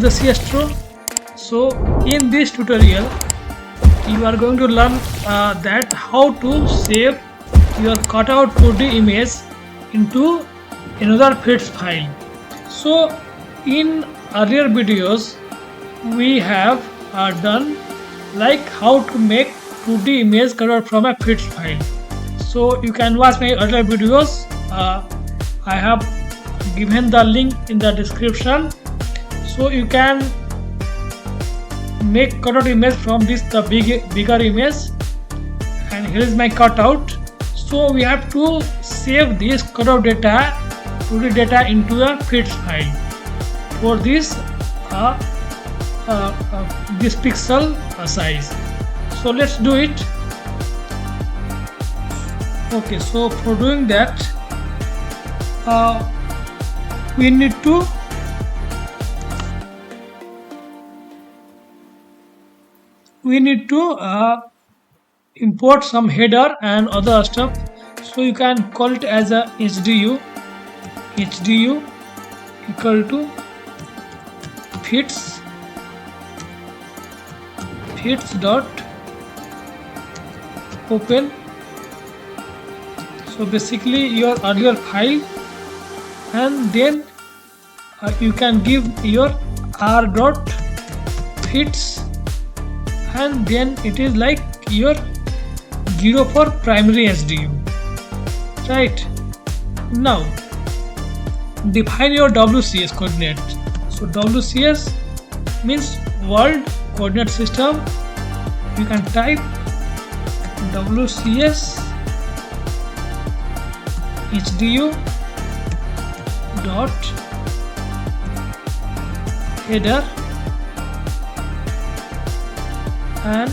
the ASTRO. So in this tutorial you are going to learn that how to save your cutout 2D image into another FITS file. So in earlier videos we have done like how to make 2D image cutout from a FITS file. So you can watch my earlier videos. I have given the link in the description, so you can make cutout image from this bigger image, and here is my cutout. So we have to save this cutout data 2D data into a FITS file. For this this pixel size. So let's do it. Okay, so for doing that we need to import some header and other stuff. So you can call it as a HDU equal to FITS dot open. So basically your earlier file, and then you can give your r dot FITS, and then it is like your 0 for primary HDU, right? Now define your WCS coordinate. So WCS means World Coordinate System. You can type WCS HDU dot header and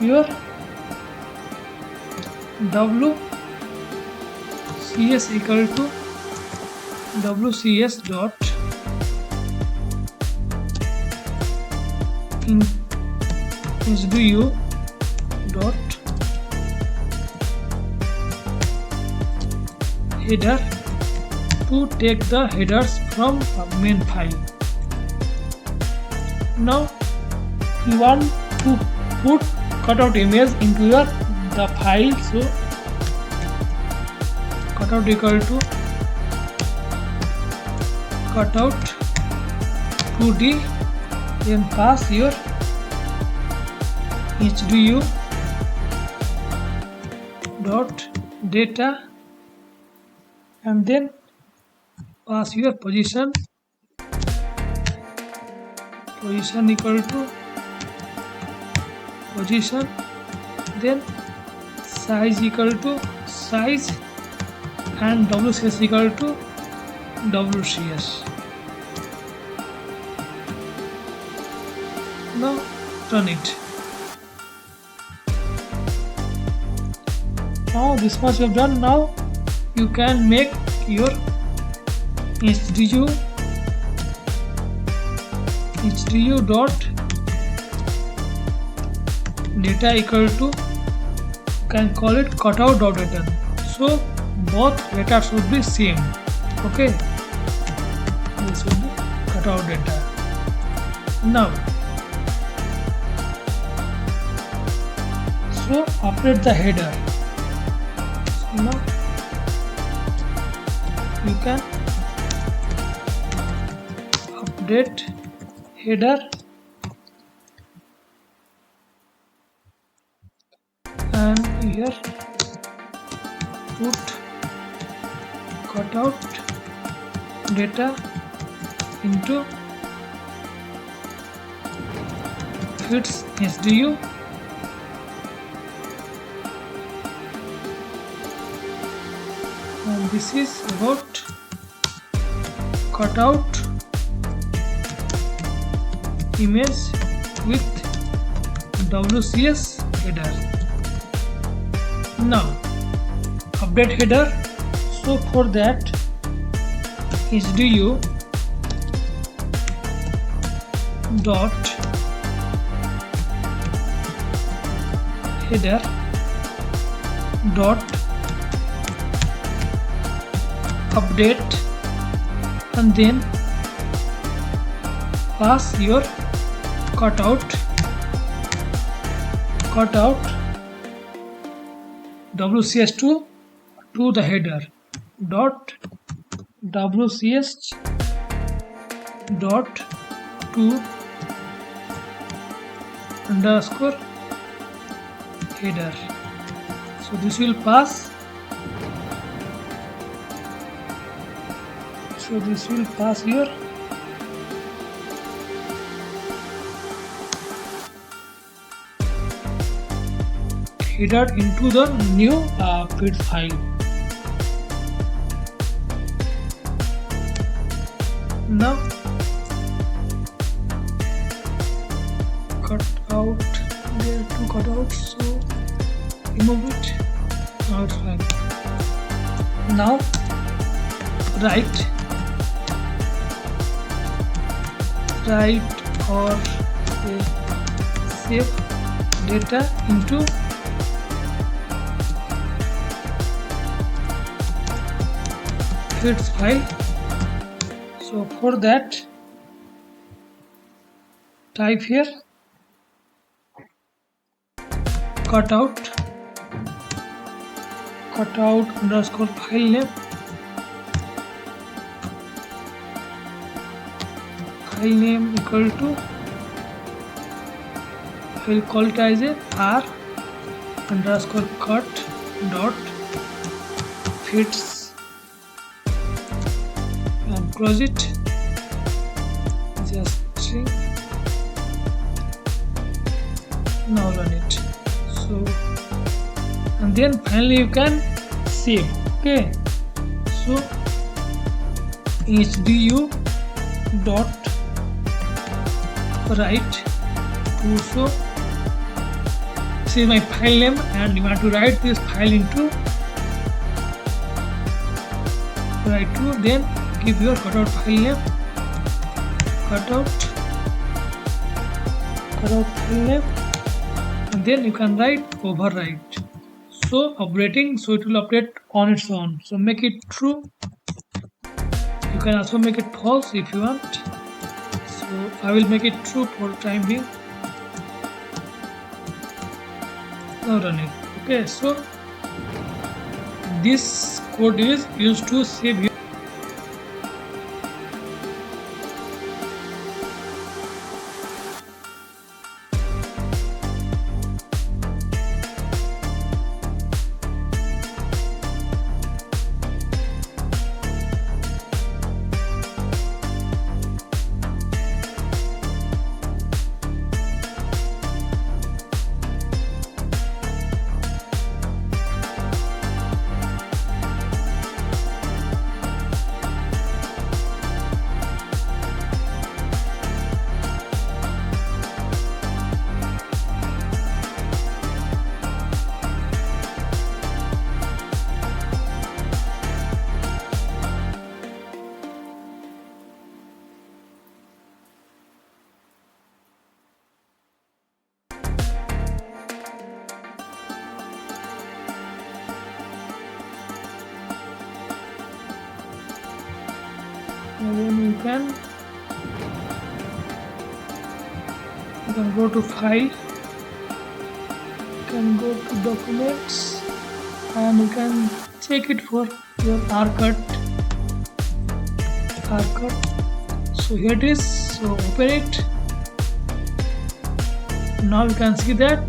your WCS equal to WCS dot HDU dot header to take the headers from main file. Now you want to put cutout image into the file. So cutout equal to cutout 2D, then pass your HDU dot data, and then pass your position equal to position, then size equal to size, and WCS equal to WCS. Now run it. Now this much you have done. Now you can make your HDU dot data equal to, you can call it cutout dot data. So both data should be same. Okay, this will be cutout data. Now so update the header. So now you can update header and here put cutout data into FITS HDU, and this is about cutout image with WCS header. Now update header. So for that, HDU dot header dot update, and then pass your cutout WCS2 to the header dot WCS dot to underscore header. So this will pass. So this will pass here. Header into the new feed file. Now cut out, there are two cutouts, so remove it. Now it's fine. Now write or save data into feeds file. So for that, type here cutout underscore file name. File name equal to, I will call it as a r underscore cut dot feeds, and close it. Just string. Now run it. So, and then finally you can save. Okay. So HDU dot write to, so this is my file name, and you want to write this file into write to, then give your cutout file name, cutout file name, and then you can write overwrite. So updating, so it will update on its own. So make it true. You can also make it false if you want. So I will make it true for the time being. Now run it. Okay, so this code is used to save your and then you can go to file, you can go to documents, and you can check it for your R cut. So here it is. So open it. Now you can see that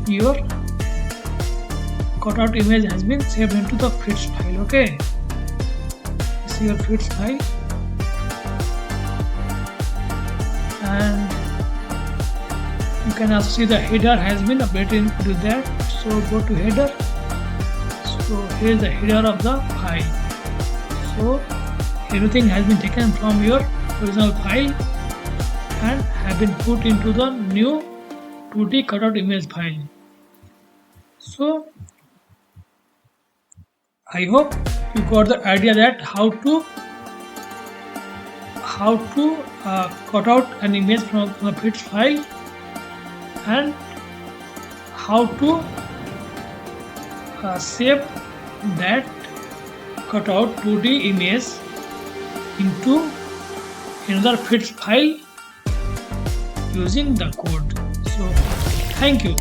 your cutout image has been saved into the feeds file. Okay, this is your feeds file, and you can also see the header has been updated into that. So go to header. So here is the header of the file. So everything has been taken from your original file and have been put into the new 2D cutout image file. So I hope you got the idea that how to cut out an image from a PITS file, and how to save that cutout 2D image into another PITS file using the code. So thank you.